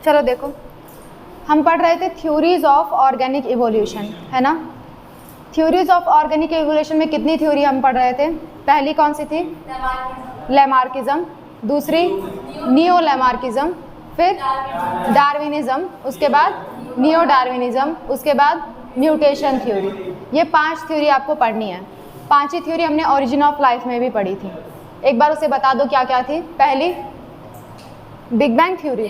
चलो देखो, हम पढ़ रहे थे थ्योरीज ऑफ ऑर्गेनिक इवोल्यूशन, है ना। थ्योरीज ऑफ ऑर्गेनिक इवोल्यूशन में कितनी थ्योरी हम पढ़ रहे थे? पहली कौन सी थी? लैमार्किज्म, दूसरी नियो लैमार्किज्म, फिर डार्विनिज्म, उसके बाद नियो डार्विनिज्म, उसके बाद म्यूटेशन थ्योरी। ये 5 थ्योरी आपको पढ़नी है। 5 ही थ्योरी हमने ओरिजिन ऑफ लाइफ में भी पढ़ी थी। एक बार उसे बता दो क्या क्या थी। पहली big bang theory,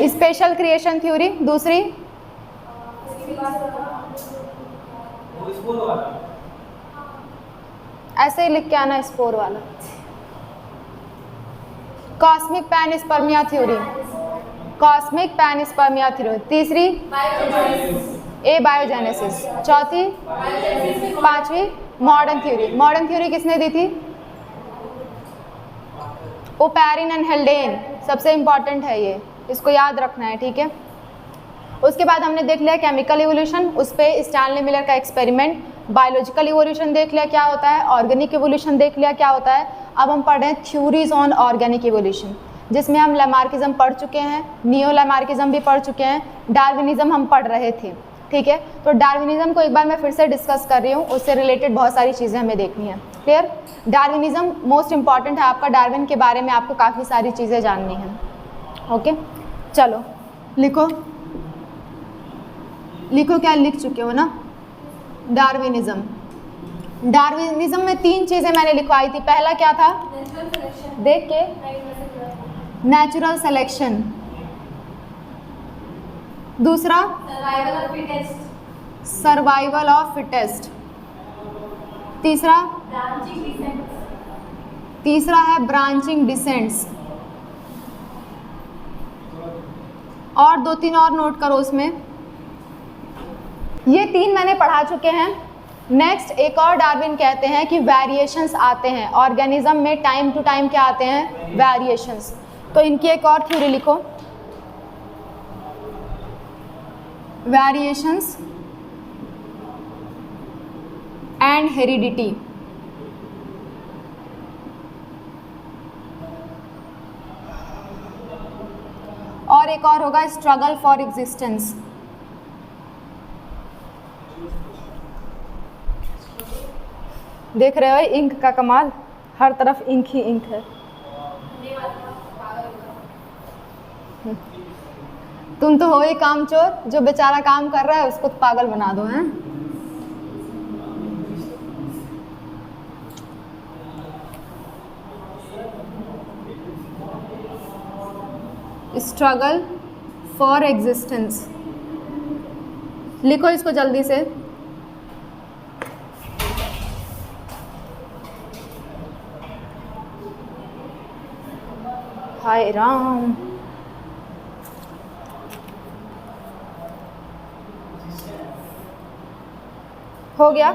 special creation theory, दूसरी ऐसे ही लिख के आना स्पोर वाला, cosmic panspermia theory, cosmic panspermia theory, तीसरी ए बायोजेनेसिस, चौथी, पांचवी मॉडर्न थ्योरी। मॉडर्न थ्योरी किसने दी थी? ओपैरिन एंड हेल्डेन, सबसे इंपॉर्टेंट है ये, इसको याद रखना है, ठीक है। उसके बाद हमने देख लिया केमिकल इवोल्यूशन, उस पर स्टैनली मिलर का एक्सपेरिमेंट। बायोलॉजिकल इवोल्यूशन देख लिया क्या होता है, ऑर्गेनिक इवोल्यूशन देख लिया क्या होता है। अब हम पढ़ रहे हैं थ्योरीज ऑन ऑर्गेनिक इवोल्यूशन, जिसमें हम लैमार्किज्म पढ़ चुके हैं, नियो लैमार्किज्म भी पढ़ चुके हैं, डार्विनिज्म हम पढ़ रहे थे, ठीक है। तो डार्विनिज्म को एक बार मैं फिर से डिस्कस कर रही हूँ, उससे रिलेटेड बहुत सारी चीज़ें हमें देखनी है। क्लियर? डार्विनिज्म मोस्ट इंपॉर्टेंट है आपका, डार्विन के बारे में आपको काफ़ी सारी चीज़ें जाननी हैं। ओके, चलो लिखो लिखो, क्या लिख चुके हो ना? डार्विनिज्म। डार्विनिज्म में 3 चीज़ें मैंने लिखवाई थी। पहला क्या था? देख के, नेचुरल सिलेक्शन। दूसरा सर्वाइवल ऑफ फिटेस्ट। तीसरा है ब्रांचिंग डिसेंट्स। और 2-3 और नोट करो उसमें। ये 3 मैंने पढ़ा चुके हैं। नेक्स्ट एक और डार्विन कहते हैं कि वेरिएशंस आते हैं ऑर्गेनिज्म में, टाइम टू टाइम क्या आते हैं? वेरिएशंस। तो इनकी एक और थ्योरी लिखो, वेरिएशंस एंड हेरिडिटी। और एक और होगा स्ट्रगल फॉर एग्जिस्टेंस। देख रहे हो इंक का कमाल, हर तरफ इंक ही इंक है। तुम तो हो ही कामचोर, जो बेचारा काम कर रहा है उसको तो पागल बना दो, हैं? स्ट्रगल फॉर एग्जिस्टेंस, लिखो इसको जल्दी से। हाय राम, हो गया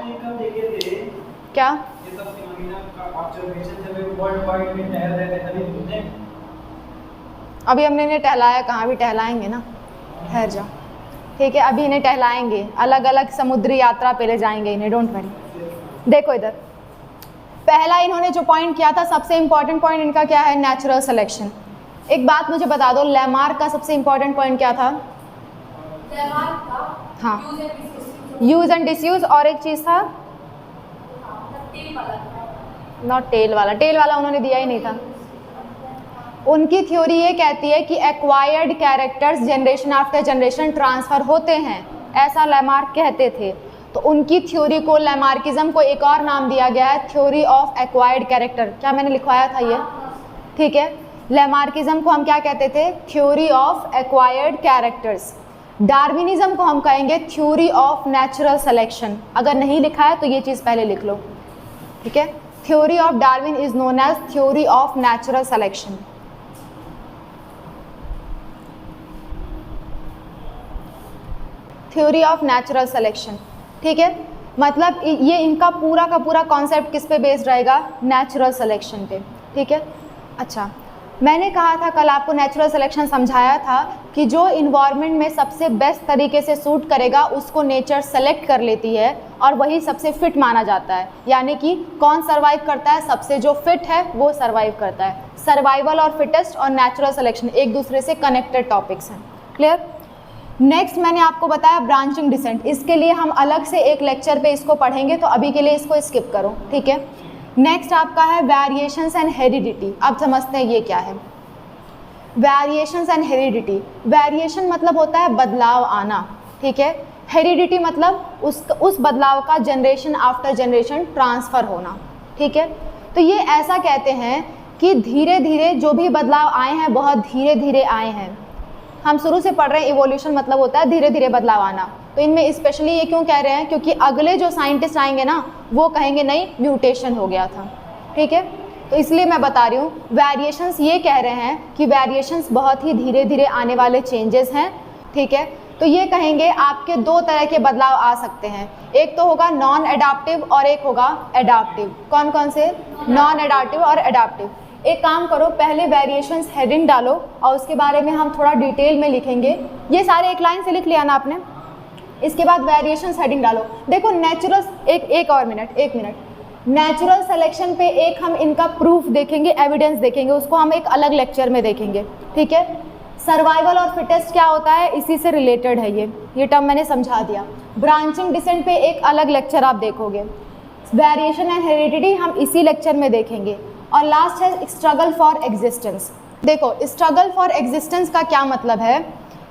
क्या? अभी हमने इन्हें टहलाया कहाँ, भी टहलाएंगे ना, ठहर जाओ, ठीक है। अभी इन्हें टहलाएंगे, अलग अलग समुद्री यात्रा पे ले जाएंगे इन्हें, डोंट वरी। देखो इधर, पहला इन्होंने जो पॉइंट किया था, सबसे इंपॉर्टेंट पॉइंट इनका क्या है? Natural selection. एक बात मुझे बता दो, लैमार्क का सबसे इंपॉर्टेंट पॉइंट क्या था? हाँ, यूज एंड डिसयूज। और एक चीज था नॉट टेल वाला, टेल वाला उन्होंने दिया ही नहीं था। उनकी थ्योरी ये कहती है कि acquired characters generation after generation transfer होते हैं, ऐसा लैमार्क कहते थे। तो उनकी थ्योरी को, लैमार्किज्म को एक और नाम दिया गया है, थ्योरी ऑफ एक्वायर्ड कैरेक्टर। क्या मैंने लिखवाया था ये? ठीक है। लैमार्किज्म को हम क्या कहते थे? Theory of acquired characters. Darwinism को हम कहेंगे थ्योरी ऑफ नेचुरल सिलेक्शन। अगर नहीं लिखा है तो ये चीज़ पहले लिख लो, ठीक है। Theory of Darwin is known as theory of natural selection. Theory of natural selection, ठीक है। मतलब ये इनका पूरा का पूरा कॉन्सेप्ट किस पे बेस्ड रहेगा? नेचुरल सिलेक्शन पे, ठीक है। अच्छा, मैंने कहा था कल आपको नेचुरल सिलेक्शन समझाया था कि जो इन्वायरमेंट में सबसे बेस्ट तरीके से सूट करेगा उसको नेचर सेलेक्ट कर लेती है और वही सबसे फिट माना जाता है। यानी कि कौन सर्वाइव करता है, सबसे जो फिट है वो सर्वाइव करता है। सर्वाइवल और फिटेस्ट और नेचुरल सिलेक्शन एक दूसरे से कनेक्टेड टॉपिक्स हैं। क्लियर? नेक्स्ट मैंने आपको बताया ब्रांचिंग डिसेंट। इसके लिए हम अलग से एक लेक्चर पे इसको पढ़ेंगे, तो अभी के लिए इसको स्किप करो, ठीक है। नेक्स्ट आपका है वेरिएशंस एंड हेरिडिटी। अब समझते हैं ये क्या है। वेरिएशंस एंड हेरिडिटी, वेरिएशन मतलब होता है बदलाव आना, ठीक है। हेरिडिटी मतलब उस बदलाव का जनरेशन आफ्टर जनरेशन ट्रांसफ़र होना, ठीक है। तो ये ऐसा कहते हैं कि धीरे धीरे जो भी बदलाव आए हैं बहुत धीरे धीरे आए हैं। हम शुरू से पढ़ रहे हैं इवोल्यूशन मतलब होता है धीरे धीरे बदलाव आना। तो इनमें स्पेशली ये क्यों कह रहे हैं, क्योंकि अगले जो साइंटिस्ट आएंगे ना वो कहेंगे नहीं म्यूटेशन हो गया था, ठीक है। तो इसलिए मैं बता रही हूँ वेरिएशंस ये कह रहे हैं कि वेरिएशंस बहुत ही धीरे धीरे आने वाले चेंजेस हैं, ठीक है। तो ये कहेंगे आपके दो तरह के बदलाव आ सकते हैं, एक तो होगा नॉन एडाप्टिव और एक होगा एडाप्टिव। कौन कौन से? नॉन एडाप्टिव और एडाप्टिव। एक काम करो, पहले वेरिएशंस हेडिंग डालो और उसके बारे में हम थोड़ा डिटेल में लिखेंगे। ये सारे एक लाइन से लिख लिया ना आपने, इसके बाद वेरिएशंस हेडिंग डालो। देखो नेचुरल, एक मिनट नेचुरल सिलेक्शन पे एक हम इनका प्रूफ देखेंगे, एविडेंस देखेंगे, उसको हम एक अलग लेक्चर में देखेंगे, ठीक है। सर्वाइवल और फिटेस्ट क्या होता है, इसी से रिलेटेड है ये टर्म मैंने समझा दिया। ब्रांचिंग डिसेंट पे एक अलग लेक्चर आप देखोगे। वेरिएशन एंड हेरिडिटी हम इसी लेक्चर में देखेंगे। और लास्ट है स्ट्रगल फॉर एग्जिस्टेंस। देखो स्ट्रगल फॉर एग्जिस्टेंस का क्या मतलब है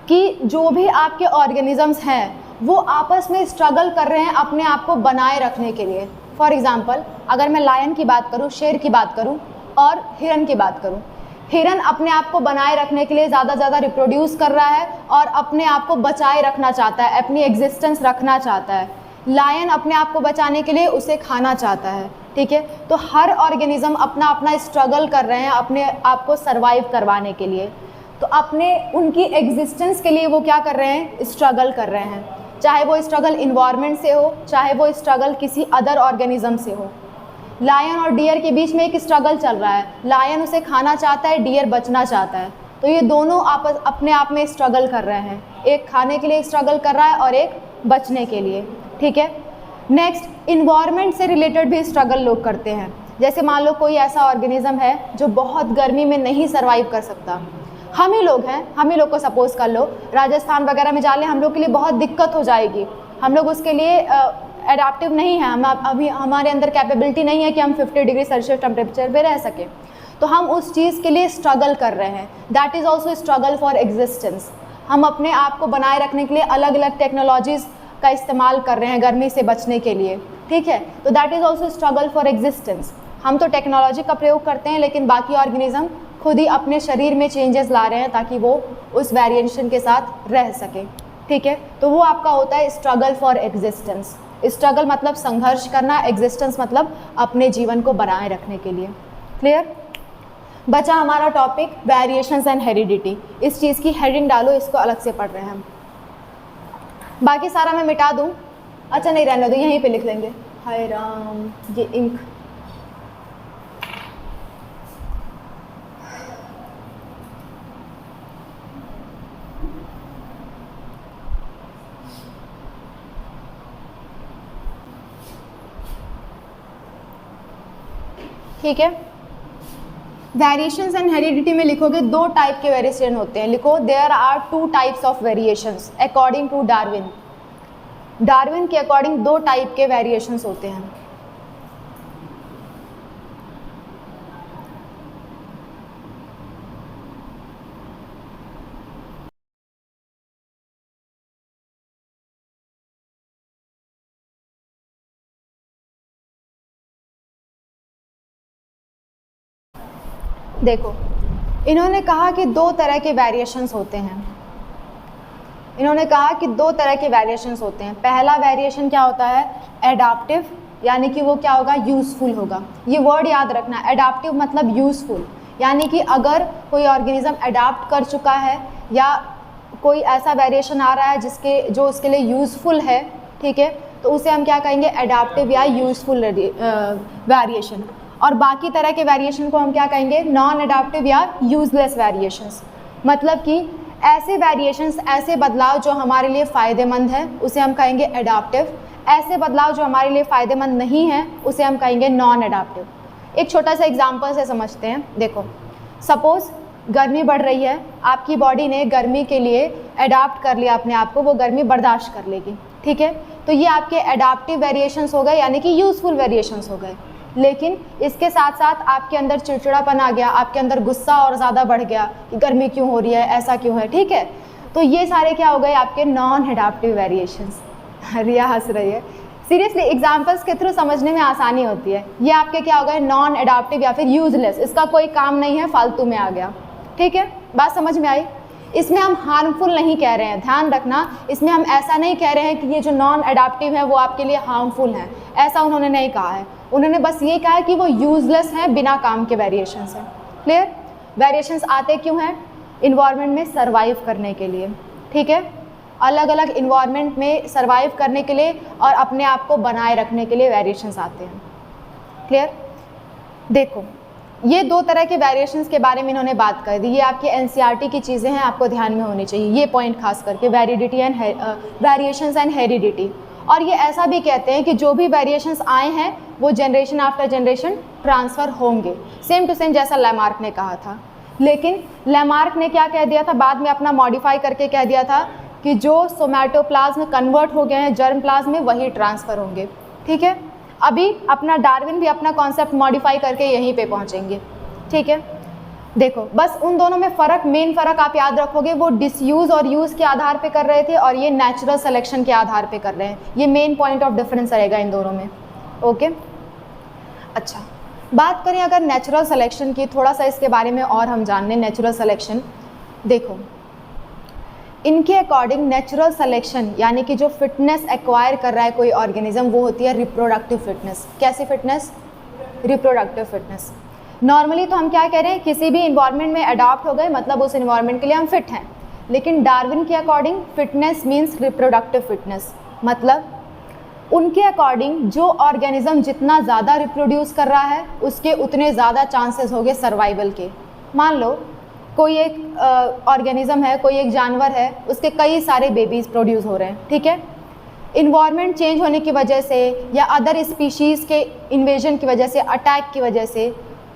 कि जो भी आपके ऑर्गेनिजम्स हैं वो आपस में स्ट्रगल कर रहे हैं अपने आप को बनाए रखने के लिए। फॉर एग्जांपल अगर मैं लायन की बात करूं, शेर की बात करूं और हिरन की बात करूं, हिरन अपने आप को बनाए रखने के लिए ज़्यादा ज़्यादा रिप्रोड्यूस कर रहा है और अपने आप को बचाए रखना चाहता है, अपनी एग्जिस्टेंस रखना चाहता है। लायन अपने आप को बचाने के लिए उसे खाना चाहता है, ठीक है। तो हर ऑर्गेनिज्म अपना अपना स्ट्रगल कर रहे हैं अपने आप को सर्वाइव करवाने के लिए। तो अपने उनकी एग्जिस्टेंस के लिए वो क्या कर रहे हैं, स्ट्रगल कर रहे हैं। चाहे वो स्ट्रगल इन्वायरमेंट से हो, चाहे वो स्ट्रगल किसी अदर ऑर्गेनिज्म से हो। लायन और डियर के बीच में एक स्ट्रगल चल रहा है, लायन उसे खाना चाहता है, डियर बचना चाहता है। तो ये दोनों आपस अपने आप में स्ट्रगल कर रहे हैं, एक खाने के लिए स्ट्रगल कर रहा है और एक बचने के लिए, ठीक है। नेक्स्ट इन्वायरमेंट से रिलेटेड भी स्ट्रगल लोग करते हैं। जैसे मान लो कोई ऐसा ऑर्गेनिज्म है जो बहुत गर्मी में नहीं सर्वाइव कर सकता, हम ही लोग हैं, हम ही लोग को सपोज कर लो राजस्थान वगैरह में जा ले, हम लोग के लिए बहुत दिक्कत हो जाएगी, हम लोग उसके लिए एडाप्टिव नहीं है, हम अभी हमारे अंदर कैपेबिलिटी नहीं है कि हम 50 डिग्री सेल्सियस टेम्परेचर पे रह सकें। तो हम उस चीज़ के लिए स्ट्रगल कर रहे हैं, that is also struggle for existence. हम अपने आप को बनाए रखने के लिए अलग अलग टेक्नोलॉजीज़ का इस्तेमाल कर रहे हैं गर्मी से बचने के लिए, ठीक है। तो that is also struggle for existence. हम तो टेक्नोलॉजी का प्रयोग करते हैं लेकिन बाकी ऑर्गेनिज्म खुद ही अपने शरीर में चेंजेस ला रहे हैं ताकि वो उस वेरिएशन के साथ रह सके, ठीक है। तो वो आपका होता है स्ट्रगल फॉर एग्जिस्टेंस। स्ट्रगल मतलब संघर्ष करना, एग्जिस्टेंस मतलब अपने जीवन को बनाए रखने के लिए। क्लियर? बचा हमारा टॉपिक वेरिएशंस एंड हेरिडिटी। इस चीज़ की हेडिंग डालो, इसको अलग से पढ़ रहे हैं हम। बाकी सारा मैं मिटा दूँ? अच्छा नहीं, रहने दो, यहीं पे लिख लेंगे। हाय राम, ये इंक ठीक है। वेरिएशंस एंड हेरिडिटी में लिखोगे दो टाइप के वेरिएशन होते हैं। लिखो there are 2 types of variations according to Darwin. Darwin के अकॉर्डिंग 2 टाइप के वेरिएशंस होते हैं। देखो इन्होंने कहा कि 2 तरह के वेरिएशंस होते हैं। इन्होंने कहा कि 2 तरह के वेरिएशंस होते हैं। पहला वेरिएशन क्या होता है, एडाप्टिव, यानी कि वो क्या होगा, यूज़फुल होगा। ये वर्ड याद रखना, एडाप्टिव मतलब यूज़फुल, यानी कि अगर कोई ऑर्गेनिज्म एडाप्ट कर चुका है या कोई ऐसा वेरिएशन आ रहा है जो उसके लिए यूज़फुल है, ठीक है, तो उसे हम क्या कहेंगे, एडाप्टिव या यूज़फुल वेरिएशन। और बाकी तरह के वेरिएशन को हम क्या कहेंगे, नॉन एडाप्टिव या यूजलेस वेरिएशंस। मतलब कि ऐसे वेरिएशंस, ऐसे बदलाव जो हमारे लिए फ़ायदेमंद है उसे हम कहेंगे एडाप्टिव, ऐसे बदलाव जो हमारे लिए फ़ायदेमंद नहीं है उसे हम कहेंगे नॉन एडाप्टिव। एक छोटा सा एग्जांपल से समझते हैं। देखो, सपोज़ गर्मी बढ़ रही है, आपकी बॉडी ने गर्मी के लिए एडाप्ट कर लिया अपने आप को, वो गर्मी बर्दाश्त कर लेगी, ठीक है। तो ये आपके एडाप्टिव वेरिएशंस हो गए, यानी कि यूज़फुल वेरिएशंस हो गए। लेकिन इसके साथ साथ आपके अंदर चिड़चिड़ापन आ गया, आपके अंदर गुस्सा और ज़्यादा बढ़ गया कि गर्मी क्यों हो रही है, ऐसा क्यों है, ठीक है। तो ये सारे क्या हो गए, आपके नॉन एडाप्टिव वेरिएशंस। रिया हंस रही है, सीरियसली एग्जाम्पल्स के थ्रू समझने में आसानी होती है। ये आपके क्या हो गए, नॉन एडाप्टिव या फिर यूजलेस, इसका कोई काम नहीं है, फालतू में आ गया, ठीक है। बात समझ में आई। इसमें हम हार्मफुल नहीं कह रहे हैं, ध्यान रखना, इसमें हम ऐसा नहीं कह रहे हैं कि ये जो नॉन एडाप्टिव है वो आपके लिए हार्मफुल है, ऐसा उन्होंने नहीं कहा है। उन्होंने बस ये कहा है कि वो यूजलेस हैं, बिना काम के वेरिएशंस हैं। क्लियर। वेरिएशंस आते क्यों हैं, इन्वायरमेंट में सर्वाइव करने के लिए, ठीक है। अलग अलग इन्वायरमेंट में सर्वाइव करने के लिए और अपने आप को बनाए रखने के लिए वेरिएशंस आते हैं। क्लियर। देखो, ये दो तरह के वेरिएशंस के बारे में इन्होंने बात कर दी। ये आपके एनसीईआरटी की चीज़ें हैं, आपको ध्यान में होनी चाहिए ये पॉइंट खास करके, वेरिडिटी एंड वेरिएशंस एंड हेरिडिटी। और ये ऐसा भी कहते हैं कि जो भी वेरिएशंस आए हैं वो जनरेशन आफ्टर जनरेशन ट्रांसफ़र होंगे, सेम टू सेम जैसा लैमार्क ने कहा था। लेकिन लैमार्क ने क्या कह दिया था, बाद में अपना मॉडिफाई करके कह दिया था कि जो सोमैटोप्लाज्म कन्वर्ट हो गए हैं जर्म प्लाज्म में वही ट्रांसफ़र होंगे, ठीक है। अभी अपना डार्विन भी अपना कॉन्सेप्ट मॉडिफाई करके यहीं पे पहुंचेंगे, ठीक है। देखो, बस उन दोनों में फ़र्क, मेन फ़र्क आप याद रखोगे, वो डिसयूज़ और यूज़ के आधार पे कर रहे थे और ये नेचुरल सिलेक्शन के आधार पे कर रहे हैं। ये मेन पॉइंट ऑफ डिफरेंस रहेगा इन दोनों में, ओके। अच्छा, बात करें अगर नेचुरल सिलेक्शन की, थोड़ा सा इसके बारे में और हम जान लें। नेचुरल सिलेक्शन, देखो, इनके अकॉर्डिंग नेचुरल सिलेक्शन यानी कि जो फिटनेस एक्वायर कर रहा है कोई ऑर्गेनिज्म, वो होती है रिप्रोडक्टिव फिटनेस। कैसी फिटनेस, रिप्रोडक्टिव फिटनेस। नॉर्मली तो हम क्या कह रहे हैं, किसी भी इन्वायरमेंट में अडॉप्ट हो गए मतलब उस इन्वायरमेंट के लिए हम फिट हैं। लेकिन डार्विन के according fitness means reproductive fitness, मतलब उनके अकॉर्डिंग जो ऑर्गेनिज्म जितना ज़्यादा रिप्रोड्यूस कर रहा है उसके उतने ज़्यादा चांसेस हो गए सर्वाइवल के। मान लो कोई एक ऑर्गेनिज्म है, कोई एक जानवर है, उसके कई सारे बेबीज़ प्रोड्यूस हो रहे हैं, ठीक है। इन्वायरमेंट चेंज होने की वजह से या अदर स्पीशीज़ के इन्वेजन की वजह से, अटैक की वजह से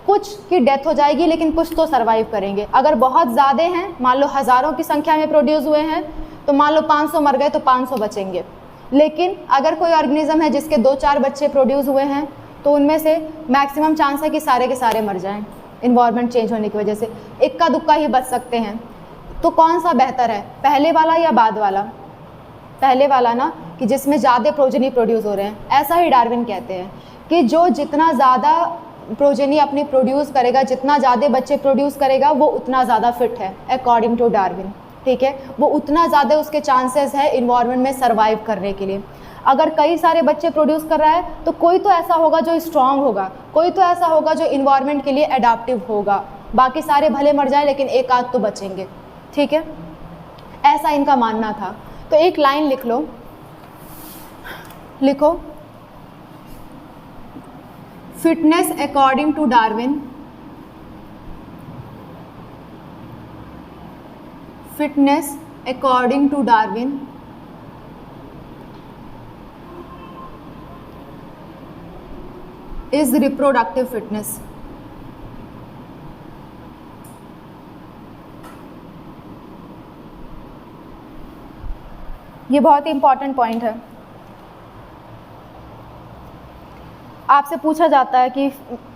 कुछ की डेथ हो जाएगी, लेकिन कुछ तो सर्वाइव करेंगे। अगर बहुत ज़्यादा हैं, मान लो हज़ारों की संख्या में प्रोड्यूस हुए हैं, तो मान लो 500 मर गए तो 500 बचेंगे। लेकिन अगर कोई ऑर्गेनिज्म है जिसके 2-4 बच्चे प्रोड्यूस हुए हैं, तो उनमें से मैक्सिमम चांस है कि सारे के सारे मर जाएं इन्वायरमेंट चेंज होने की वजह से। इक्का दुक्का ही बच सकते हैं। तो कौन सा बेहतर है, पहले वाला या बाद वाला? पहले वाला ना, कि जिसमें ज़्यादा प्रोजेनी प्रोड्यूस हो रहे हैं। ऐसा ही डार्विन कहते हैं कि जो जितना ज़्यादा प्रोजेनी अपनी प्रोड्यूस करेगा, जितना ज़्यादा बच्चे प्रोड्यूस करेगा, वो उतना ज़्यादा फिट है अकॉर्डिंग टू डार्विन, ठीक है। वो उतना ज़्यादा उसके चांसेस है इन्वायरमेंट में सर्वाइव करने के लिए। अगर कई सारे बच्चे प्रोड्यूस कर रहा है तो कोई तो ऐसा होगा जो स्ट्रांग होगा, कोई तो ऐसा होगा जो इन्वायरमेंट के लिए एडाप्टिव होगा। बाकी सारे भले मर जाए लेकिन एक आध तो बचेंगे, ठीक है। ऐसा इनका मानना था। तो एक लाइन लिख लो, लिखो, fitness according to Darwin, fitness according to Darwin is reproductive fitness। ये बहुत ही इंपॉर्टेंट पॉइंट है। आपसे पूछा जाता है कि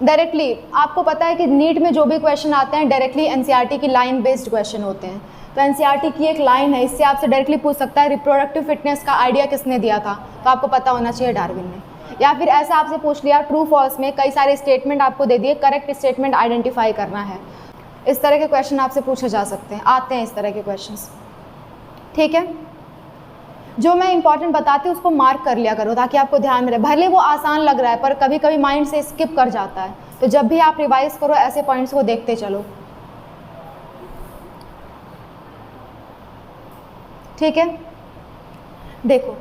डायरेक्टली, आपको पता है कि नीट में जो भी क्वेश्चन आते हैं डायरेक्टली एनसीईआरटी की लाइन बेस्ड क्वेश्चन होते हैं। तो एनसीईआरटी की एक लाइन है, इससे आपसे डायरेक्टली पूछ सकता है रिप्रोडक्टिव फिटनेस का आइडिया किसने दिया था, तो आपको पता होना चाहिए डार्विन ने। या फिर ऐसा आपसे पूछ लिया, ट्रू फॉल्स में कई सारे स्टेटमेंट आपको दे दिए, करेक्ट स्टेटमेंट आइडेंटिफाई करना है। इस तरह के क्वेश्चन आपसे पूछे जा सकते हैं, आते हैं इस तरह के क्वेश्चंस, ठीक है। जो मैं इंपॉर्टेंट बताती हूँ उसको मार्क कर लिया करो ताकि आपको ध्यान में रहे। भले वो आसान लग रहा है पर कभी कभी माइंड से स्किप कर जाता है, तो जब भी आप रिवाइज करो ऐसे पॉइंट्स को देखते चलो, ठीक है। देखो,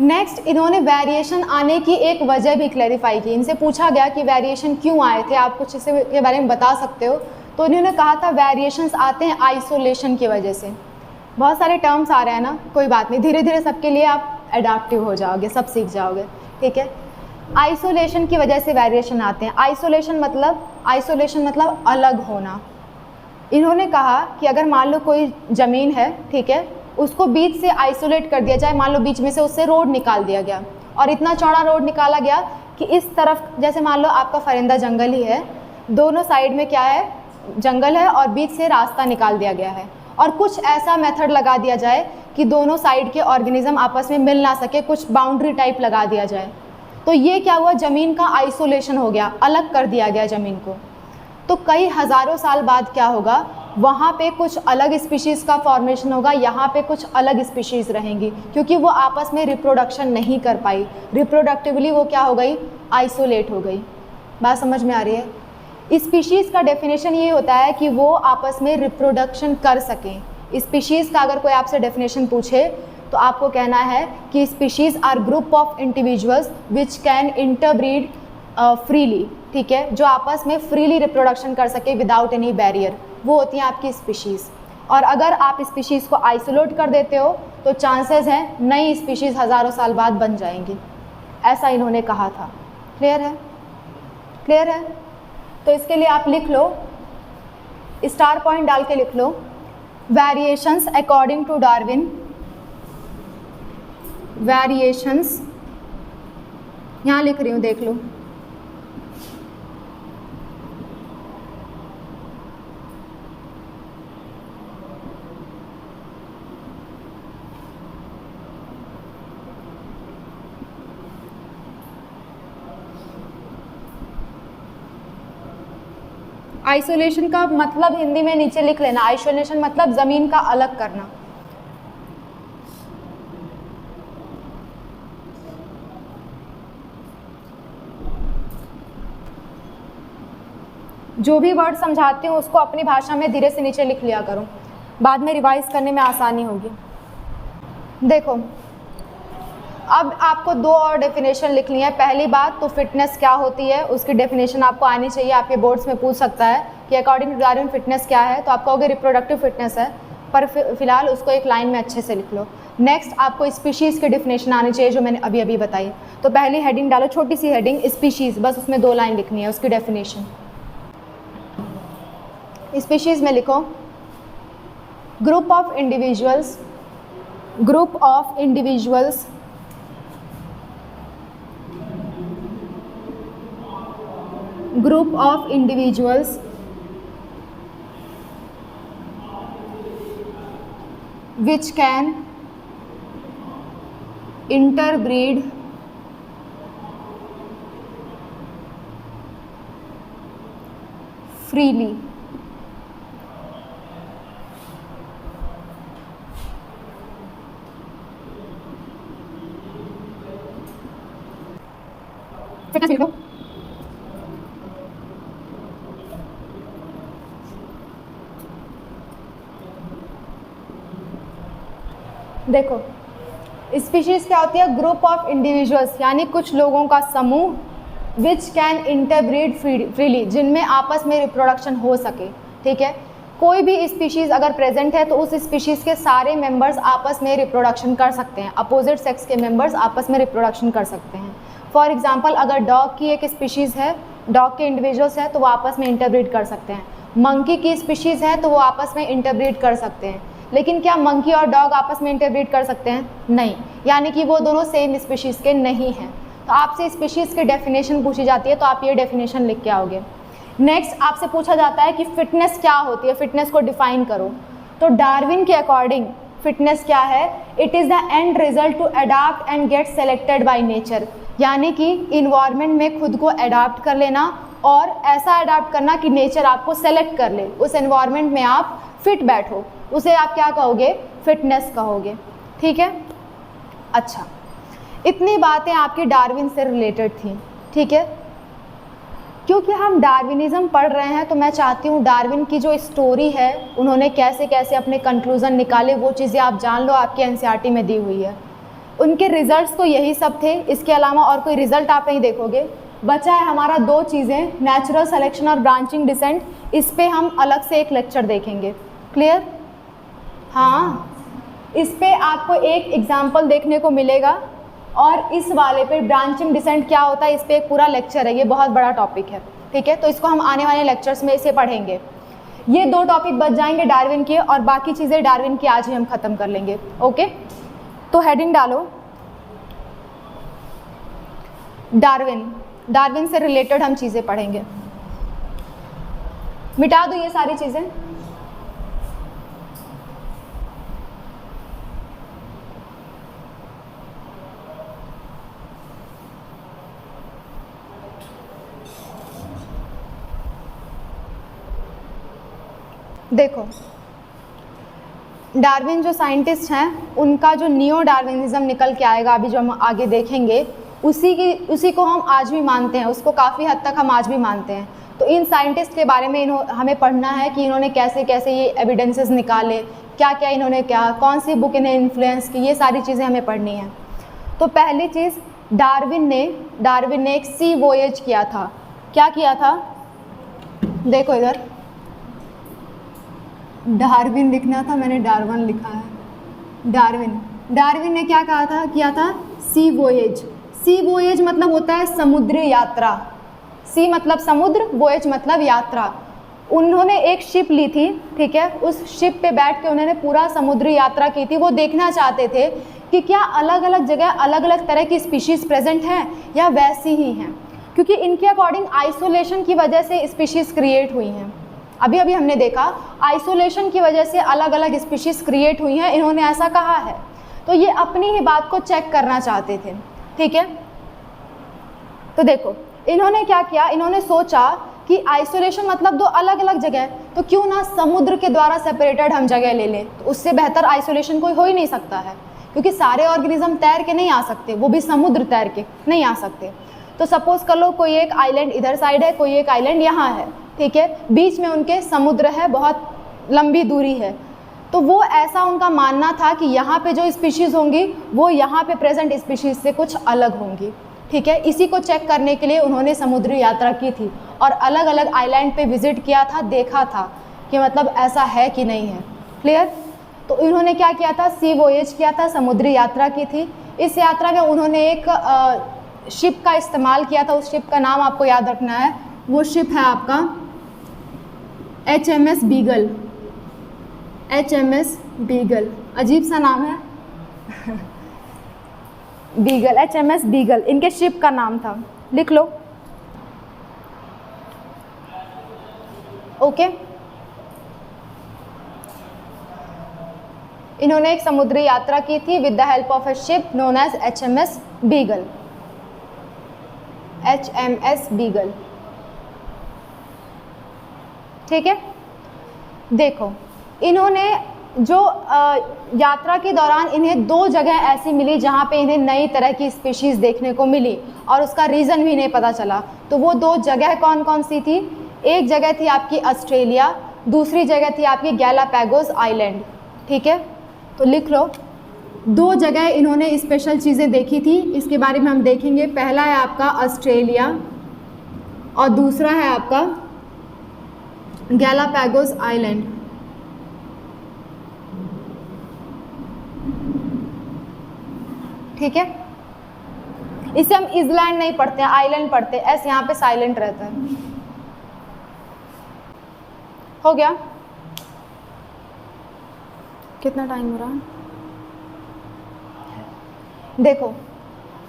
नेक्स्ट इन्होंने वेरिएशन आने की एक वजह भी क्लैरिफाई की। इनसे पूछा गया कि वेरिएशन क्यों आए थे, आप कुछ इसके बारे में बता सकते हो? तो इन्होंने कहा था वेरिएशंस आते हैं आइसोलेशन की वजह से। बहुत सारे टर्म्स आ रहे हैं ना, कोई बात नहीं, धीरे धीरे सबके लिए आप एडाप्टिव हो जाओगे, सब सीख जाओगे, ठीक है। आइसोलेशन की वजह से वेरिएशन आते हैं। आइसोलेशन मतलब अलग होना। इन्होंने कहा कि अगर मान लो कोई ज़मीन है, ठीक है, उसको बीच से आइसोलेट कर दिया जाए, मान लो बीच में से उससे रोड निकाल दिया गया और इतना चौड़ा रोड निकाला गया कि इस तरफ, जैसे मान लो आपका फरिंदा जंगल ही है, दोनों साइड में क्या है, जंगल है और बीच से रास्ता निकाल दिया गया है, और कुछ ऐसा मेथड लगा दिया जाए कि दोनों साइड के ऑर्गेनिज्म आपस में मिल ना सके, कुछ बाउंड्री टाइप लगा दिया जाए, तो ये क्या हुआ, ज़मीन का आइसोलेशन हो गया, अलग कर दिया गया ज़मीन को। तो कई हज़ारों साल बाद क्या होगा, वहाँ पे कुछ अलग स्पीशीज़ का फॉर्मेशन होगा, यहाँ पे कुछ अलग स्पीशीज़ रहेंगी, क्योंकि वो आपस में रिप्रोडक्शन नहीं कर पाई, रिप्रोडक्टिवली वो क्या हो गई, आइसोलेट हो गई। बात समझ में आ रही है? स्पीशीज़ का डेफिनेशन ये होता है कि वो आपस में रिप्रोडक्शन कर सकें। स्पीशीज़ का अगर कोई आपसे डेफिनेशन पूछे तो आपको कहना है कि species are group of individuals which can interbreed freely, ठीक है, जो आपस में फ्रीली रिप्रोडक्शन कर सके विदाउट एनी बैरियर, वो होती हैं आपकी स्पीशीज़। और अगर आप स्पीशीज़ को आइसोलेट कर देते हो तो चांसेस हैं नई स्पीशीज़ हज़ारों साल बाद बन जाएंगी, ऐसा इन्होंने कहा था। क्लियर है? क्लियर है? तो इसके लिए आप लिख लो, स्टार पॉइंट डाल के लिख लो, variations according to Darwin, variations, यहाँ लिख रही हूँ, देख लो, आइसोलेशन का मतलब हिंदी में नीचे लिख लेना, आइसोलेशन मतलब ज़मीन का अलग करना। जो भी वर्ड समझाती हूँ उसको अपनी भाषा में धीरे से नीचे लिख लिया करो, बाद में रिवाइज करने में आसानी होगी। देखो, अब आपको दो और डेफिनेशन लिखनी है। पहली बात तो फिटनेस क्या होती है, उसकी डेफिनेशन आपको आनी चाहिए, आपके बोर्ड्स में पूछ सकता है कि अकॉर्डिंग टू डार्विन फिटनेस क्या है, तो आप कहोगे रिप्रोडक्टिव फिटनेस है, पर फिलहाल उसको एक लाइन में अच्छे से लिख लो। नेक्स्ट आपको स्पीशीज़ की डेफिनेशन आनी चाहिए, जो मैंने अभी अभी बताई। तो पहली हेडिंग डालो, छोटी सी हेडिंग, स्पीशीज़, बस उसमें 2 लाइन लिखनी है उसकी डेफिनेशन। स्पीशीज़ में लिखो, group of individuals, group of individuals group of individuals which can interbreed freely। देखो, स्पीशीज़ क्या होती है, ग्रुप ऑफ इंडिविजुअल्स, यानी कुछ लोगों का समूह, विच कैन इंटरब्रीड फ्रीली, जिनमें आपस में रिप्रोडक्शन हो सके, ठीक है। कोई भी स्पीशीज़ अगर प्रेजेंट है तो उस स्पीशीज़ के सारे मेंबर्स आपस में रिप्रोडक्शन कर सकते हैं, अपोजिट सेक्स के मेंबर्स आपस में रिप्रोडक्शन कर सकते हैं। फॉर एग्जांपल, अगर डॉग की एक स्पीशीज़ है, डॉग के इंडिविजुअल्स है तो वो आपस में इंटरब्रीड कर सकते हैं। मंकी की स्पीशीज़ है तो वो आपस में इंटरब्रीड कर सकते हैं। लेकिन क्या मंकी और डॉग आपस में इंटरब्रीड कर सकते हैं? नहीं, यानी कि वो दोनों सेम स्पीशीज़ के नहीं हैं। तो आपसे स्पीशीज़ की डेफिनेशन पूछी जाती है तो आप ये डेफिनेशन लिख के आओगे। नेक्स्ट आपसे पूछा जाता है कि फिटनेस क्या होती है, फिटनेस को डिफाइन करो। तो डार्विन के अकॉर्डिंग फिटनेस क्या है, it is the end result to adapt and get selected by nature, यानी कि इन्वायरमेंट में खुद को अडाप्ट कर लेना और ऐसा अडाप्ट करना कि नेचर आपको सेलेक्ट कर ले, उस एनवायरनमेंट में आप फिट बैठो, उसे आप क्या कहोगे, फिटनेस कहोगे, ठीक है। अच्छा, इतनी बातें आपकी डार्विन से रिलेटेड थी, ठीक है। क्योंकि हम डार्विनिज्म पढ़ रहे हैं तो मैं चाहती हूँ डार्विन की जो स्टोरी है, उन्होंने कैसे कैसे अपने कंक्लूज़न निकाले, वो चीज़ें आप जान लो, आपके एनसीईआरटी में दी हुई है। उनके रिजल्ट्स तो यही सब थे, इसके अलावा और कोई रिजल्ट आप नहीं देखोगे। बचा है हमारा दो चीज़ें, नेचुरल सिलेक्शन और ब्रांचिंग डिसेंट। इस पे हम अलग से एक लेक्चर देखेंगे। क्लियर? हाँ, इस पे आपको एक एग्जाम्पल देखने को मिलेगा और इस वाले पे ब्रांचिंग डिसेंट क्या होता है इस पे एक पूरा लेक्चर है, ये बहुत बड़ा टॉपिक है। ठीक है, तो इसको हम आने वाले लेक्चर्स में इसे पढ़ेंगे। ये दो टॉपिक बच जाएंगे डार्विन के, और बाकी चीज़ें डार्विन की आज ही हम ख़त्म कर लेंगे। ओके, तो हेडिंग डालो डार्विन। डार्विन से रिलेटेड हम चीज़ें पढ़ेंगे। मिटा दो ये सारी चीज़ें। देखो, डार्विन जो साइंटिस्ट हैं उनका जो नियो डार्विनिज्म निकल के आएगा, अभी जो हम आगे देखेंगे, उसी को हम आज भी मानते हैं, उसको काफ़ी हद तक हम आज भी मानते हैं। तो इन साइंटिस्ट के बारे में हमें पढ़ना है कि इन्होंने कैसे कैसे ये एविडेंसेस निकाले, क्या क्या इन्होंने क्या, कौन सी बुक इन्हें इन्फ्लुएंस की, ये सारी चीज़ें हमें पढ़नी है। तो पहली चीज़, डार्विन ने एक सी वोएज किया था। क्या किया था? देखो इधर डार्विन लिखना था, मैंने डार्विन लिखा है। डार्विन ने क्या किया था? सी वोएज। सी वोएज मतलब होता है समुद्री यात्रा। सी मतलब समुद्र, वोएज मतलब यात्रा। उन्होंने एक शिप ली थी, ठीक है, उस शिप पे बैठ के उन्होंने पूरा समुद्री यात्रा की थी। वो देखना चाहते थे कि क्या अलग अलग जगह अलग अलग तरह की स्पीशीज़ प्रेजेंट हैं या वैसी ही हैं, क्योंकि इनके अकॉर्डिंग आइसोलेशन की वजह से स्पीशीज़ क्रिएट हुई हैं। अभी हमने देखा आइसोलेशन की वजह से अलग अलग स्पीशीज़ क्रिएट हुई हैं, इन्होंने ऐसा कहा है। तो ये अपनी ही बात को चेक करना चाहते थे, ठीक है। तो देखो इन्होंने क्या किया, इन्होंने सोचा कि आइसोलेशन मतलब दो अलग अलग जगह, तो क्यों ना समुद्र के द्वारा सेपरेटेड हम जगह ले लें। तो उससे बेहतर आइसोलेशन कोई हो ही नहीं सकता है, क्योंकि सारे ऑर्गेनिज्म तैर के नहीं आ सकते, वो भी समुद्र तैर के नहीं आ सकते। तो सपोज कर लो कोई एक आइलैंड इधर साइड है, कोई एक आइलैंड यहाँ है, ठीक है, बीच में उनके समुद्र है, बहुत लंबी दूरी है। तो वो ऐसा उनका मानना था कि यहाँ पे जो स्पीशीज़ होंगी वो यहाँ पे प्रेजेंट स्पीशीज़ से कुछ अलग होंगी, ठीक है। इसी को चेक करने के लिए उन्होंने समुद्री यात्रा की थी और अलग अलग आइलैंड पे विजिट किया था, देखा था कि मतलब ऐसा है कि नहीं है। क्लियर? तो इन्होंने क्या किया था? सी वोएज किया था, समुद्री यात्रा की थी। इस यात्रा में उन्होंने एक शिप का इस्तेमाल किया था। उस शिप का नाम आपको याद रखना है, वो शिप है आपका HMS बीगल। HMS बीगल, अजीब सा नाम है बीगल, HMS बीगल इनके शिप का नाम था, लिख लो। ओके, इन्होंने एक समुद्री यात्रा की थी with the help of a ship known as HMS Beagle. HMS Beagle, ठीक है। देखो इन्होंने जो यात्रा के दौरान इन्हें दो जगह ऐसी मिली जहाँ पे इन्हें नई तरह की स्पीशीज़ देखने को मिली और उसका रीज़न भी नहीं पता चला। तो वो दो जगह कौन कौन सी थी? एक जगह थी आपकी ऑस्ट्रेलिया, दूसरी जगह थी आपकी गैलापागोस आइलैंड, ठीक है। तो लिख लो, दो जगह इन्होंने स्पेशल चीज़ें देखी थी, इसके बारे में हम देखेंगे। पहला है आपका ऑस्ट्रेलिया और दूसरा है आपका गैलापागोस आइलैंड। ठीक है, इसे हम इजलैंड नहीं पढ़ते हैं, आइलैंड पढ़ते हैं, ऐसे यहाँ पे साइलेंट रहता है। हो गया? कितना टाइम हो रहा है? देखो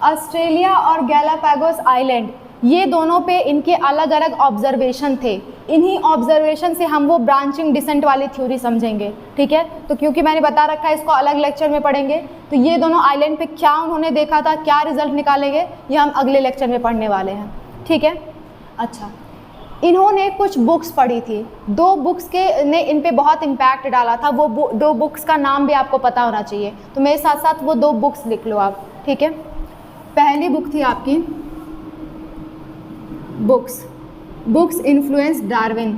ऑस्ट्रेलिया और गैलापागोस आइलैंड, ये दोनों पे इनके अलग अलग ऑब्जर्वेशन थे। इन्हीं ऑब्जर्वेशन से हम वो ब्रांचिंग डिसेंट वाली थ्योरी समझेंगे, ठीक है। तो क्योंकि मैंने बता रखा है इसको अलग लेक्चर में पढ़ेंगे, तो ये दोनों आइलैंड पे क्या उन्होंने देखा था, क्या रिजल्ट निकालेंगे, ये हम अगले लेक्चर में पढ़ने वाले हैं, ठीक है। अच्छा, इन्होंने कुछ बुक्स पढ़ी थी, दो बुक्स के ने इन पे बहुत इम्पैक्ट डाला था। वो दो बुक्स का नाम भी आपको पता होना चाहिए, तो मेरे साथ साथ वो दो बुक्स लिख लो आप, ठीक है। पहली बुक थी आपकी बुक्स इन्फ्लुएंस डार्विन।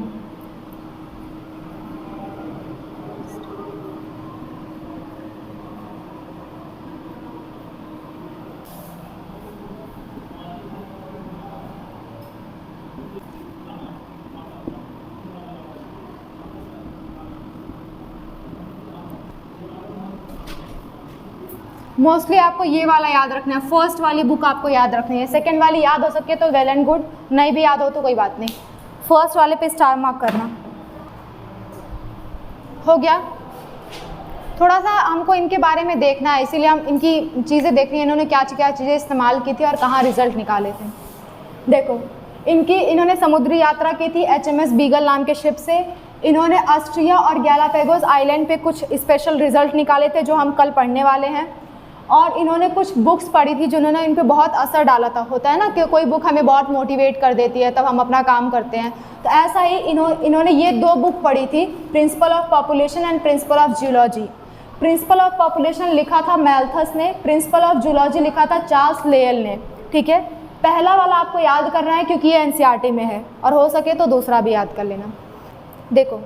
मोस्टली आपको ये वाला याद रखना है, फर्स्ट वाली बुक आपको याद रखनी है, सेकंड वाली याद हो सके तो वेल एंड गुड, नहीं भी याद हो तो कोई बात नहीं, फर्स्ट वाले पे स्टार मार्क करना। हो गया। थोड़ा सा हमको इनके बारे में देखना है, इसीलिए हम इनकी चीज़ें देख रही हैं, इन्होंने क्या क्या चीज़ें इस्तेमाल की थी और कहाँ रिजल्ट निकाले थे। देखो इन्होंने समुद्री यात्रा की थी HMS बीगल नाम के शिप से। इन्होंने ऑस्ट्रिया और गैलापागोस आइलैंड पे कुछ स्पेशल रिजल्ट निकाले थे जो हम कल पढ़ने वाले हैं। और इन्होंने कुछ बुक्स पढ़ी थी जिन्होंने इन पे बहुत असर डाला था। होता है ना कि कोई बुक हमें बहुत मोटिवेट कर देती है, तब हम अपना काम करते हैं। तो ऐसा ही इन्होंने ये 2 बुक पढ़ी थी, principle of population and principle of geology. Principle of population लिखा था मैल्थस ने, प्रिंसिपल ऑफ जियोलॉजी लिखा था चार्ल्स लेयल ने। ठीक है, पहला वाला आपको याद करना है क्योंकि ये NCERT में है, और हो सके तो दूसरा भी याद कर लेना। देखो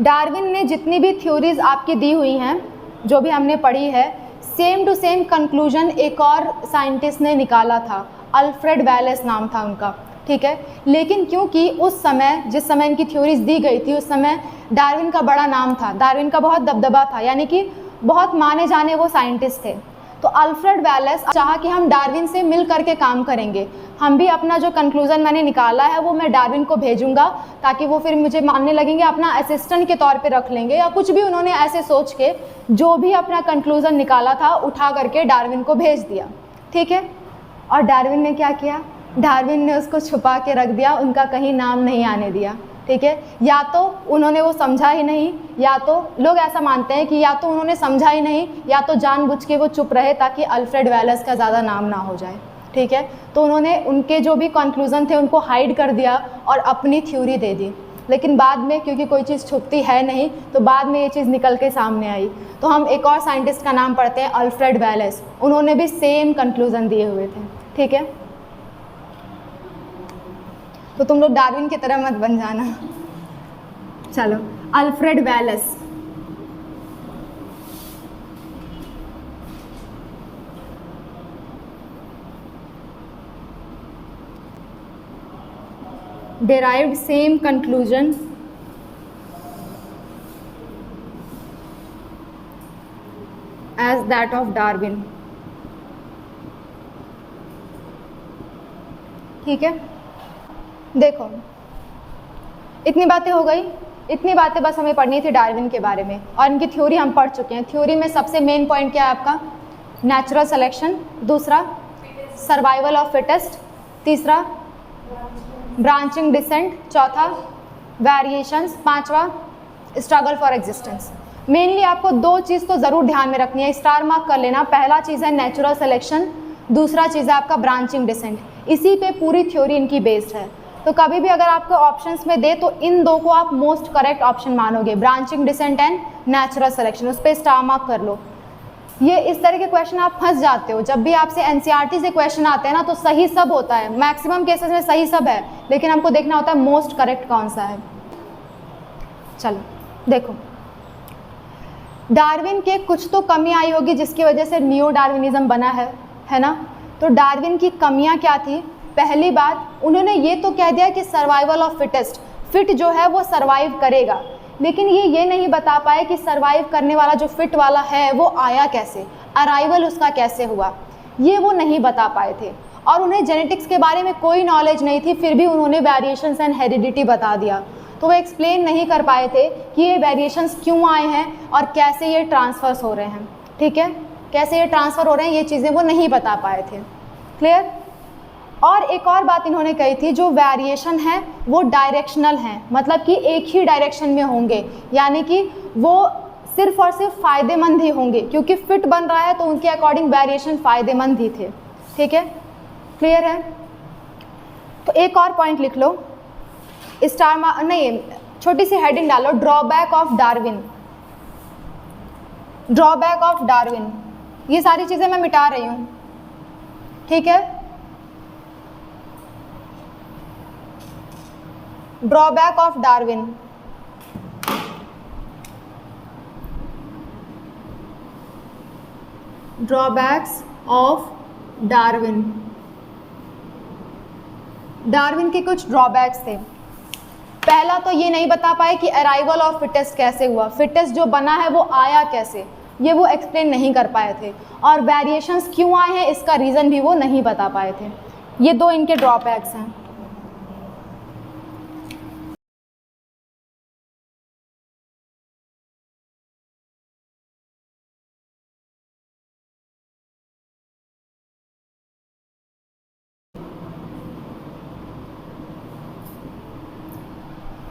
डार्विन ने जितनी भी थ्योरीज आपकी दी हुई हैं, जो भी हमने पढ़ी है, सेम टू सेम कंक्लूजन एक और साइंटिस्ट ने निकाला था, अल्फ्रेड वेलेस नाम था उनका। ठीक है, लेकिन क्योंकि उस समय जिस समय इनकी थ्योरीज दी गई थी उस समय डार्विन का बड़ा नाम था, डार्विन का बहुत दबदबा था, यानी कि बहुत माने जाने वो साइंटिस्ट थे। तो अल्फ्रेड वेलेस चाहा कि हम डार्विन से मिल करके काम करेंगे, हम भी अपना जो कंक्लूज़न मैंने निकाला है वो मैं डार्विन को भेजूंगा ताकि वो फिर मुझे मानने लगेंगे, अपना असिस्टेंट के तौर पे रख लेंगे या कुछ भी। उन्होंने ऐसे सोच के जो भी अपना कंक्लूज़न निकाला था उठा करके डार्विन को भेज दिया। ठीक है, और डार्विन ने क्या किया, डार्विन ने उसको छुपा के रख दिया, उनका कहीं नाम नहीं आने दिया। ठीक है, या तो उन्होंने वो समझा ही नहीं, या तो लोग ऐसा मानते हैं कि या तो उन्होंने समझा ही नहीं या तो जानबूझ के वो चुप रहे ताकि अल्फ्रेड वेलेस का ज़्यादा नाम ना हो जाए। ठीक है, तो उन्होंने उनके जो भी कंक्लूज़न थे उनको हाइड कर दिया और अपनी थ्योरी दे दी। लेकिन बाद में क्योंकि कोई चीज़ छुपती है नहीं तो बाद में ये चीज़ निकल के सामने आई। तो हम एक और साइंटिस्ट का नाम पढ़ते हैं, अल्फ्रेड वेलेस। उन्होंने भी सेम कंक्लूज़न दिए हुए थे। ठीक है, तो तुम लोग डार्विन की तरह मत बन जाना। चलो, Alfred Wallace. derived same conclusion as that of Darwin। ठीक है, देखो इतनी बातें हो गई, इतनी बातें बस हमें पढ़नी थी डार्विन के बारे में, और इनकी थ्योरी हम पढ़ चुके हैं। थ्योरी में सबसे मेन पॉइंट क्या है आपका, नेचुरल सिलेक्शन, दूसरा सर्वाइवल ऑफ फिटेस्ट, तीसरा ब्रांचिंग डिसेंट, चौथा वेरिएशंस, पांचवा स्ट्रगल फॉर एग्जिस्टेंस। मेनली आपको 2 चीज़ तो ज़रूर ध्यान में रखनी है, स्टार मार्क कर लेना। पहला चीज़ है नेचुरल सिलेक्शन, दूसरा चीज़ है आपका ब्रांचिंग डिसेंट। इसी पे पूरी थ्योरी इनकी बेस्ड है। तो कभी भी अगर आपको ऑप्शंस में दे तो इन 2 को आप मोस्ट करेक्ट ऑप्शन मानोगे, branching descent and natural selection, उस पर स्टार मार्क कर लो। ये इस तरह के क्वेश्चन आप फंस जाते हो, जब भी आपसे NCERT से क्वेश्चन आते हैं ना तो सही सब होता है, मैक्सिमम केसेस में सही सब है, लेकिन हमको देखना होता है मोस्ट करेक्ट कौन सा है। चलो देखो, डार्विन के कुछ तो कमी आई होगी जिसकी वजह से नियो डार्विनिज्म बना है ना। तो डार्विन की कमियां क्या थी, पहली बात उन्होंने ये तो कह दिया कि सर्वाइवल ऑफ फिटेस्ट, फिट जो है वो सर्वाइव करेगा, लेकिन ये नहीं बता पाए कि सर्वाइव करने वाला जो फिट वाला है वो आया कैसे, अराइवल उसका कैसे हुआ, ये वो नहीं बता पाए थे। और उन्हें जेनेटिक्स के बारे में कोई नॉलेज नहीं थी, फिर भी उन्होंने वेरिएशंस एंड हेरिडिटी बता दिया। तो वो एक्सप्लेन नहीं कर पाए थे कि ये वेरिएशंस क्यों आए हैं और कैसे ये ट्रांसफर्स हो रहे हैं। ठीक है, कैसे ये ट्रांसफ़र हो रहे हैं ये चीज़ें वो नहीं बता पाए थे। क्लियर। और एक और बात इन्होंने कही थी, जो वेरिएशन है वो डायरेक्शनल हैं, मतलब कि एक ही डायरेक्शन में होंगे, यानी कि वो सिर्फ और सिर्फ फ़ायदेमंद ही होंगे, क्योंकि फिट बन रहा है तो उनके अकॉर्डिंग वेरिएशन फ़ायदेमंद ही थे। ठीक है, क्लियर है। तो एक और पॉइंट लिख लो, स्टार नहीं, छोटी सी हेडिंग डालो, drawback of Darwin. Drawback of Darwin, ये सारी चीज़ें मैं मिटा रही हूँ। ठीक है, drawback of Darwin. Drawbacks of Darwin, Darwin के कुछ ड्रॉबैक्स थे। पहला तो ये नहीं बता पाए कि अराइवल ऑफ फिटेस्ट कैसे हुआ, फिटेस्ट जो बना है वो आया कैसे, ये वो एक्सप्लेन नहीं कर पाए थे, और वेरिएशंस क्यों आए हैं इसका रीज़न भी वो नहीं बता पाए थे। ये दो इनके ड्रॉबैक्स हैं।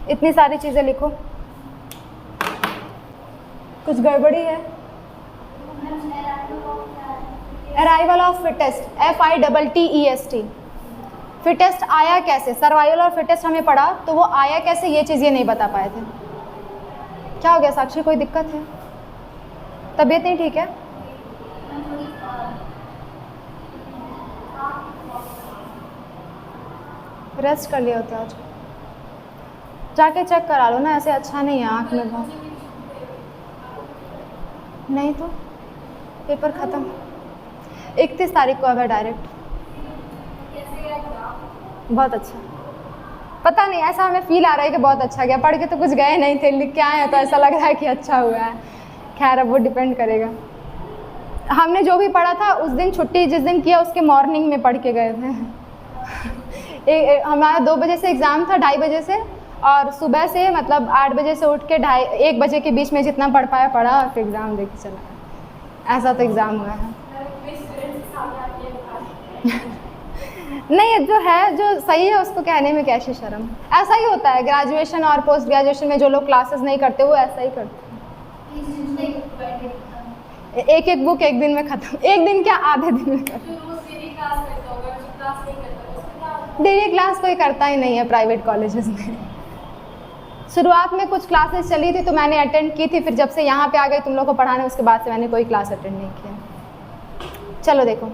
इतनी सारी चीज़ें लिखो, कुछ गड़बड़ी है। Arrival of fittest, FITTEST, fittest आया कैसे, सर्वाइवल और फिटेस्ट हमें पढ़ा, तो वो आया कैसे ये चीज़ ये नहीं बता पाए थे। क्या हो गया साक्षी, कोई दिक्कत है, तबीयत नहीं ठीक है? रेस्ट कर लिया होता आज, जाके चेक करा लो ना, ऐसे अच्छा नहीं है आँख में बहुत। नहीं तो पेपर ख़त्म 31 तारीख को है डायरेक्ट। बहुत अच्छा, पता नहीं ऐसा हमें फील आ रहा है कि बहुत अच्छा गया, पढ़ के तो कुछ गए नहीं थे, लिख के आए हैं तो ऐसा लग रहा है कि अच्छा हुआ है। खैर अब वो डिपेंड करेगा। हमने जो भी पढ़ा था उस दिन छुट्टी जिस दिन किया उसके मॉर्निंग में पढ़ के गए थे। हमारा 2 बजे से एग्ज़ाम था, 2:30 बजे से, और सुबह से मतलब 8 बजे से उठ के 1 बजे के बीच में जितना पढ़ पाया पढ़ा, और फिर एग्ज़ाम दे के चला। ऐसा तो एग्ज़ाम हुआ है। नहीं, जो है जो सही है उसको कहने में कैसी शर्म। ऐसा ही होता है ग्रेजुएशन और पोस्ट ग्रेजुएशन में, जो लोग क्लासेस नहीं करते वो ऐसा ही करते हैं। एक बुक एक दिन में ख़त्म, एक दिन क्या आधे दिन में ख़त्म। डेली क्लास कोई करता ही नहीं है प्राइवेट कॉलेजेस में। शुरुआत में कुछ क्लासेस चली थी तो मैंने अटेंड की थी, फिर जब से यहाँ पे आ गई तुम लोग को पढ़ाने उसके बाद से मैंने कोई क्लास अटेंड नहीं किया। चलो देखो,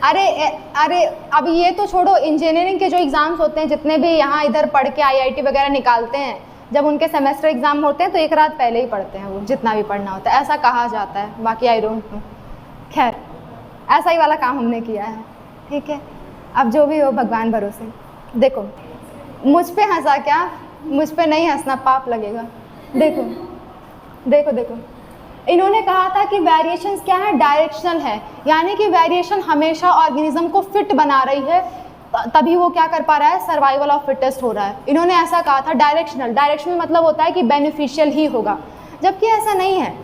अरे अब ये तो छोड़ो, इंजीनियरिंग के जो एग्ज़ाम्स होते हैं जितने भी यहाँ इधर पढ़ के IIT वगैरह निकालते हैं, जब उनके सेमेस्टर एग्ज़ाम होते हैं तो एक रात पहले ही पढ़ते हैं वो, जितना भी पढ़ना होता है, ऐसा कहा जाता है, बाकी आई डोंट नो। खैर ऐसा ही वाला काम हमने किया है, ठीक है। अब जो भी हो भगवान भरोसे। देखो मुझ पे हंसा क्या, मुझ पे नहीं हंसना, पाप लगेगा। देखो देखो देखो, इन्होंने कहा था कि वेरिएशंस क्या है, डायरेक्शनल है, यानी कि वेरिएशन हमेशा ऑर्गेनिज्म को फिट बना रही है, तभी वो क्या कर पा रहा है, सर्वाइवल ऑफ फिटेस्ट हो रहा है। इन्होंने ऐसा कहा था। डायरेक्शनल मतलब होता है कि बेनिफिशियल ही होगा, जबकि ऐसा नहीं है।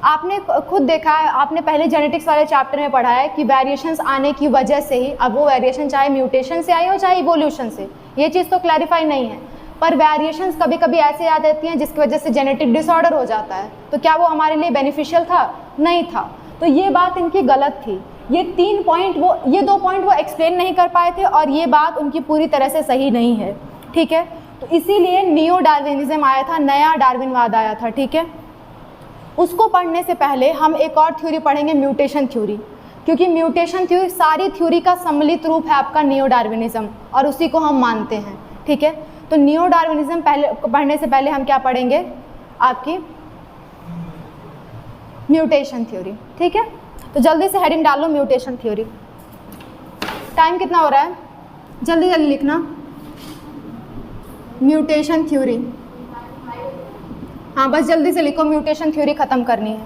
आपने खुद देखा है, आपने पहले जेनेटिक्स वाले चैप्टर में पढ़ा है कि वेरिएशंस आने की वजह से ही, अब वो वेरिएशन चाहे म्यूटेशन से आई हो चाहे इवोल्यूशन से, ये चीज़ तो क्लैरिफाई नहीं है, पर वेरिएशंस कभी कभी ऐसे आ जाती हैं जिसकी वजह से जेनेटिक डिसऑर्डर हो जाता है, तो क्या वो हमारे लिए बेनिफिशियल था? नहीं था। तो ये बात इनकी गलत थी। ये 2 पॉइंट वो एक्सप्लेन नहीं कर पाए थे, और ये बात उनकी पूरी तरह से सही नहीं है, ठीक है। तो इसीलिए नियो डार्विनिज्म आया था, नया डार्विनवाद आया था, ठीक है। उसको पढ़ने से पहले हम एक और थ्योरी पढ़ेंगे, म्यूटेशन थ्योरी, क्योंकि म्यूटेशन थ्योरी सारी थ्योरी का सम्मिलित रूप है आपका नियो डार्विनिज्म, और उसी को हम मानते हैं, ठीक है। तो नियो डार्विनिज्म पढ़ने से पहले हम क्या पढ़ेंगे, आपकी म्यूटेशन थ्योरी, ठीक है। तो जल्दी से हेडिंग डाल लो, म्यूटेशन थ्योरी। टाइम कितना हो रहा है, जल्दी जल्दी लिखना। म्यूटेशन थ्योरी, हाँ बस जल्दी से लिखो, म्यूटेशन थ्योरी ख़त्म करनी है।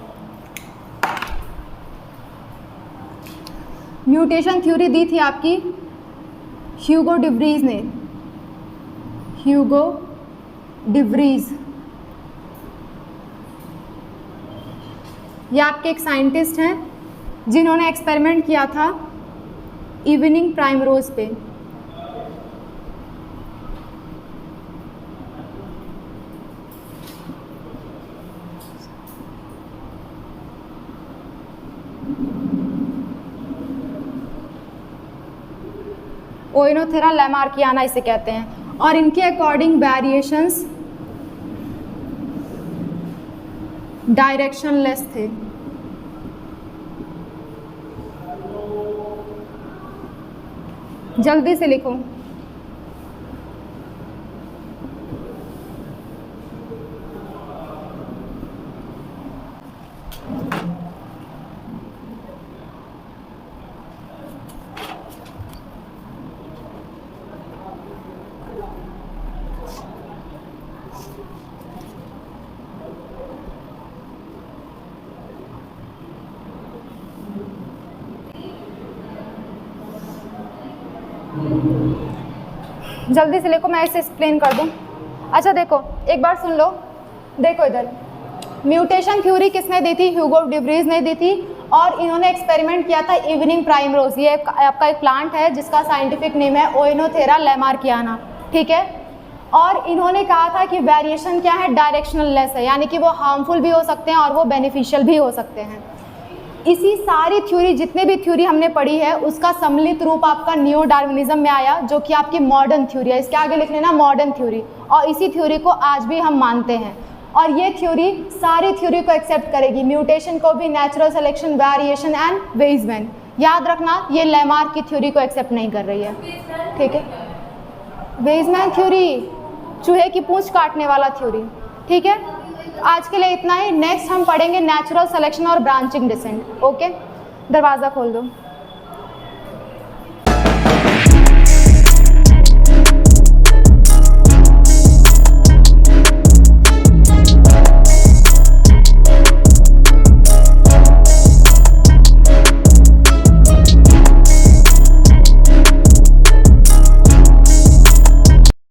म्यूटेशन थ्योरी दी थी आपकी ह्यूगो डिव्रीज ने, ह्यूगो डिव्रीज, ये आपके एक साइंटिस्ट हैं जिन्होंने एक्सपेरिमेंट किया था इवनिंग प्राइमरोज पे। ओइनोथेरा लैमार्कियाना इसे कहते हैं, और इनके अकॉर्डिंग वेरिएशंस डायरेक्शनलेस थे। जल्दी से लिखो। जल्दी से लिखो, मैं इसे एक्सप्लेन कर दूँ। अच्छा देखो, एक बार सुन लो, देखो इधर, म्यूटेशन थ्योरी किसने दी थी? ह्यूगो डे व्रीज ने दी थी, और इन्होंने एक्सपेरिमेंट किया था इवनिंग प्राइमरोज। ये आपका एक प्लांट है जिसका साइंटिफिक नेम है ओइनोथेरा लैमार्कियाना, ठीक है। और इन्होंने कहा था कि वेरिएशन क्या है? डायरेक्शनल लेस है, यानी कि वो हार्मफुल भी हो सकते हैं और वो बेनिफिशियल भी हो सकते हैं। इसी सारी थ्योरी, जितने भी थ्योरी हमने पढ़ी है, उसका सम्मिलित रूप आपका नियो डार्विनिज्म में आया, जो कि आपकी मॉडर्न थ्योरी है। इसके आगे लिख लेना मॉडर्न थ्योरी, और इसी थ्योरी को आज भी हम मानते हैं। और ये थ्योरी सारी थ्योरी को एक्सेप्ट करेगी, म्यूटेशन को भी, नेचुरल सिलेक्शन, वेरिएशन एंड वेइसमैन। याद रखना, ये लैमार्क की थ्योरी को एक्सेप्ट नहीं कर रही है, ठीक है। वेइसमैन थ्योरी चूहे की पूंछ काटने वाला थ्योरी, ठीक है। आज के लिए इतना ही। नेक्स्ट हम पढ़ेंगे नेचुरल सिलेक्शन और ब्रांचिंग डिसेंट। ओके, दरवाज़ा खोल दो।